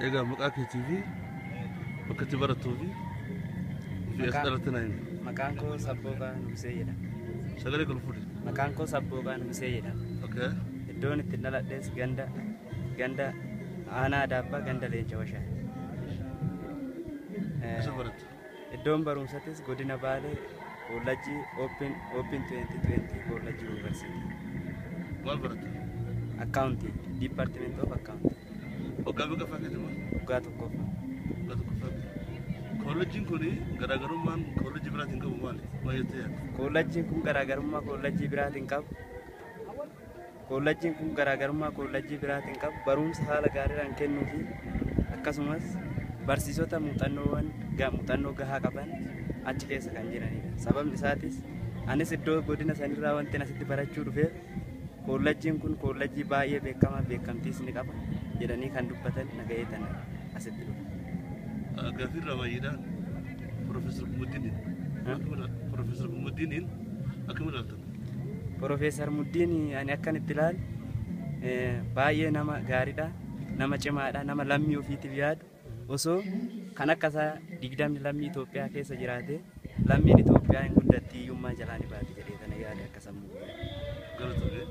Egaa maqaa keetii fi bakka itti barattuu fi asxaarratti na himi. Maqaan koo Sabbooqaa Nugusee jedhama. Sagalee kan fuudhe. Maqaan koo Sabbooqaa Nugusee jedhama. Okay. Iddoon itti dhaladhes ganda aanaa Daabbaa ganda Leenca Washaa. Isa baratte. Iddoon barumsattis godina Baalee Koolleejjii Open 2020 Koolleejjii Yuunivarsiitii. Maal baratte? Accounting, Department of Accounting. Waggaa meeqa fakkaate moo? Waggaa tokkoffaa. Waggaa tokko fakkaate. Koolleejjiin kuni garaagarummaan koolleejjii biraatiin qabu maali? Maal jettee yaadda? Koolleejjiin kun garaagarummaa koolleejjii biraatiin qabu. Koolleejjiin kun garaagarummaa koolleejjii biraatiin qabu barumsa haala gaariidhaan kennuu fi akkasumas barsiisota muuxannoo gahaa qaban achi keessa kan jiranidha. Sababni isaatis anis iddoo godina sanirraa wanti asitti barachuu dhufeef koolleejjiin kun koolleejjii baay'ee beekamaa beekamtiis ni qaba jedhanii kan dubbatan nagahee tan asitti dhufe. Gaaffiirraa baay'eedhaan Profeesar Muddiiniin akkam ilaaltan? Profeesar Muddiin ani akkan itti ilaalu baay'ee nama gaariidha, nama cimaadha, nama lammii ofiitiif yaadu osoo kan akka isaa 20 lammii Itoophiyaa keessa jiraate lammiin Itoophiyaa hin guddatti hiyyummaa jalaa ni baati jedhee kana yaade akka sammuu. Galatoomi.